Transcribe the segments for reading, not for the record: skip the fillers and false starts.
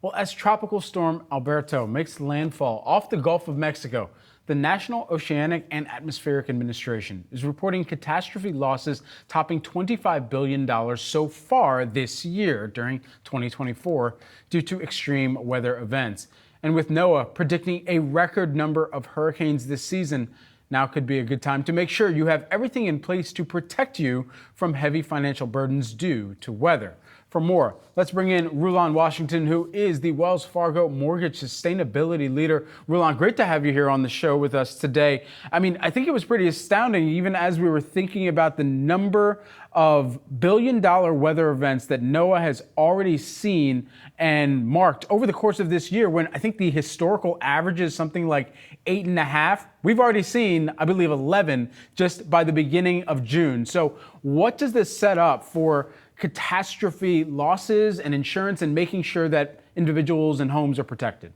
Well, as Tropical Storm Alberto makes landfall off the Gulf of Mexico, the National Oceanic and Atmospheric Administration is reporting catastrophe losses topping $25 billion so far this year during 2024 due to extreme weather events. And with NOAA predicting a record number of hurricanes this season, now could be a good time to make sure you have everything in place to protect you from heavy financial burdens due to weather. For more, let's bring in Rulon Washington, who is the Wells Fargo Mortgage Sustainability Leader. Rulon, great to have you here on the show with us today. I mean, I think it was pretty astounding, even as we were thinking about the number of billion-dollar weather events that NOAA has already seen and marked over the course of this year, when I think the historical average is something like 8.5. We've already seen, I believe, 11 just by the beginning of June. So what does this set up for catastrophe losses and insurance and making sure that individuals and homes are protected?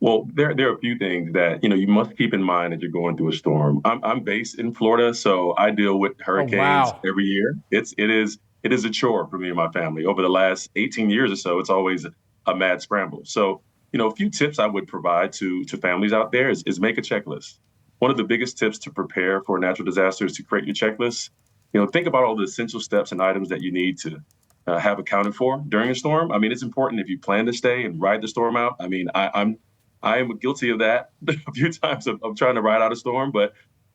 Well, there are a few things that you must keep in mind as you're going through a storm. I'm based in Florida, so I deal with Oh, hurricanes wow. every year. It is a chore for me and my family. Over the last 18 years or so, it's always a mad scramble. So, a few tips I would provide to families out there is make a checklist. One of the biggest tips to prepare for a natural disaster is to create your checklist. Think about all the essential steps and items that you need to have accounted for during a storm. I mean, it's important if you plan to stay and ride the storm out. I mean, I am guilty of that a few times of trying to ride out a storm. But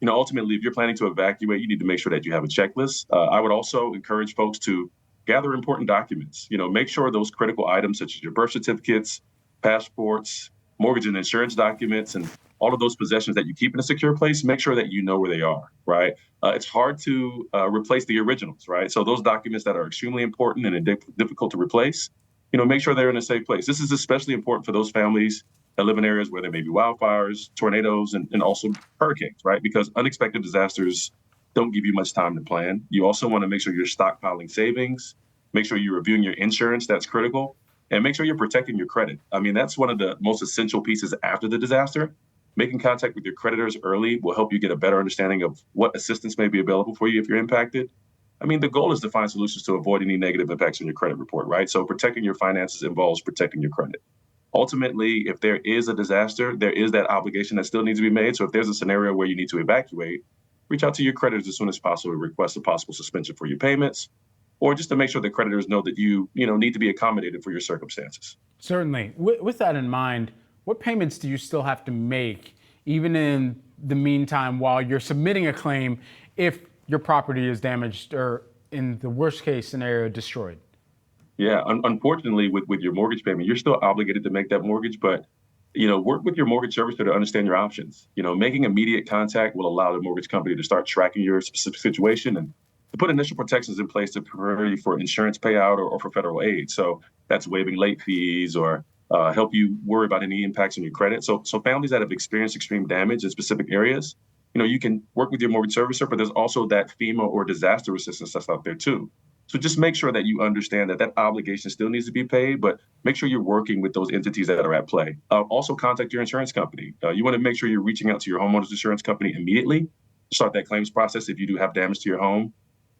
ultimately, if you're planning to evacuate, you need to make sure that you have a checklist. I would also encourage folks to gather important documents. Make sure those critical items such as your birth certificates, passports, mortgage and insurance documents, and all of those possessions that you keep in a secure place, make sure that you know where they are, right? It's hard to replace the originals, right? So those documents that are extremely important and difficult to replace, make sure they're in a safe place. This is especially important for those families that live in areas where there may be wildfires, tornadoes, and also hurricanes, right? Because unexpected disasters don't give you much time to plan. You also want to make sure you're stockpiling savings, make sure you're reviewing your insurance, that's critical, and make sure you're protecting your credit. I mean, that's one of the most essential pieces after the disaster. Making contact with your creditors early will help you get a better understanding of what assistance may be available for you if you're impacted. I mean, the goal is to find solutions to avoid any negative impacts on your credit report, right? So protecting your finances involves protecting your credit. Ultimately, if there is a disaster, there is that obligation that still needs to be made. So if there's a scenario where you need to evacuate, reach out to your creditors as soon as possible to request a possible suspension for your payments, or just to make sure that creditors know that you need to be accommodated for your circumstances. Certainly. With that in mind, what payments do you still have to make, even in the meantime, while you're submitting a claim, if your property is damaged or, in the worst case scenario, destroyed? Yeah, unfortunately, with your mortgage payment, you're still obligated to make that mortgage, but work with your mortgage servicer to understand your options. Making immediate contact will allow the mortgage company to start tracking your specific situation and to put initial protections in place to prepare you for insurance payout or for federal aid. So that's waiving late fees or help you worry about any impacts on your credit. So families that have experienced extreme damage in specific areas, you can work with your mortgage servicer, but there's also that FEMA or disaster assistance that's out there too. So just make sure that you understand that obligation still needs to be paid, but make sure you're working with those entities that are at play. Also contact your insurance company. You want to make sure you're reaching out to your homeowner's insurance company immediately to start that claims process if you do have damage to your home.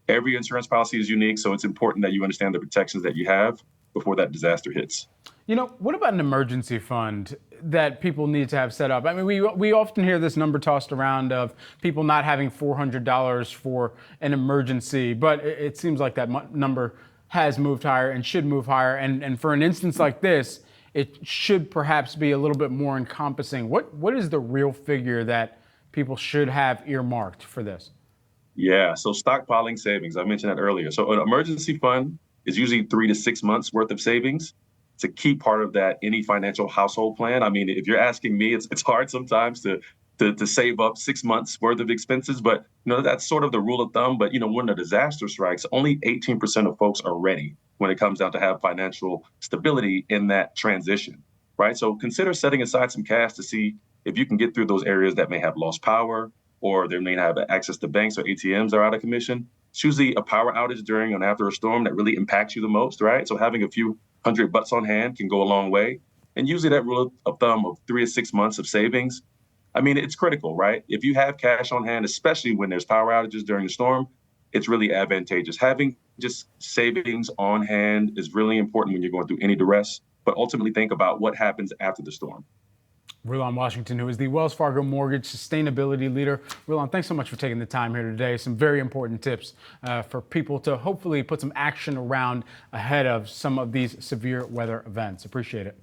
Every insurance policy is unique, so it's important that you understand the protections that you have before that disaster hits. What about an emergency fund that people need to have set up? I mean, we often hear this number tossed around of people not having $400 for an emergency, but it seems like that number has moved higher and should move higher. And for an instance like this, it should perhaps be a little bit more encompassing. What is the real figure that people should have earmarked for this? Yeah, so stockpiling savings, I mentioned that earlier. So an emergency fund is usually 3 to 6 months worth of savings. It's a key part of that any financial household plan. I mean, if you're asking me, it's hard sometimes to save up 6 months worth of expenses, but that's sort of the rule of thumb. But when a disaster strikes, only 18% of folks are ready when it comes down to have financial stability in that transition, right? So consider setting aside some cash to see if you can get through those areas that may have lost power or they may not have access to banks or ATMs are out of commission. It's usually a power outage during and after a storm that really impacts you the most, right? So having a few $100 on hand can go a long way. And usually that rule of thumb of 3 to 6 months of savings, I mean, it's critical, right? If you have cash on hand, especially when there's power outages during a storm, it's really advantageous. Having just savings on hand is really important when you're going through any duress. but ultimately think about what happens after the storm. Rulon Washington, who is the Wells Fargo Mortgage Sustainability Leader. Rulon, thanks so much for taking the time here today. Some very important tips for people to hopefully put some action around ahead of some of these severe weather events. Appreciate it.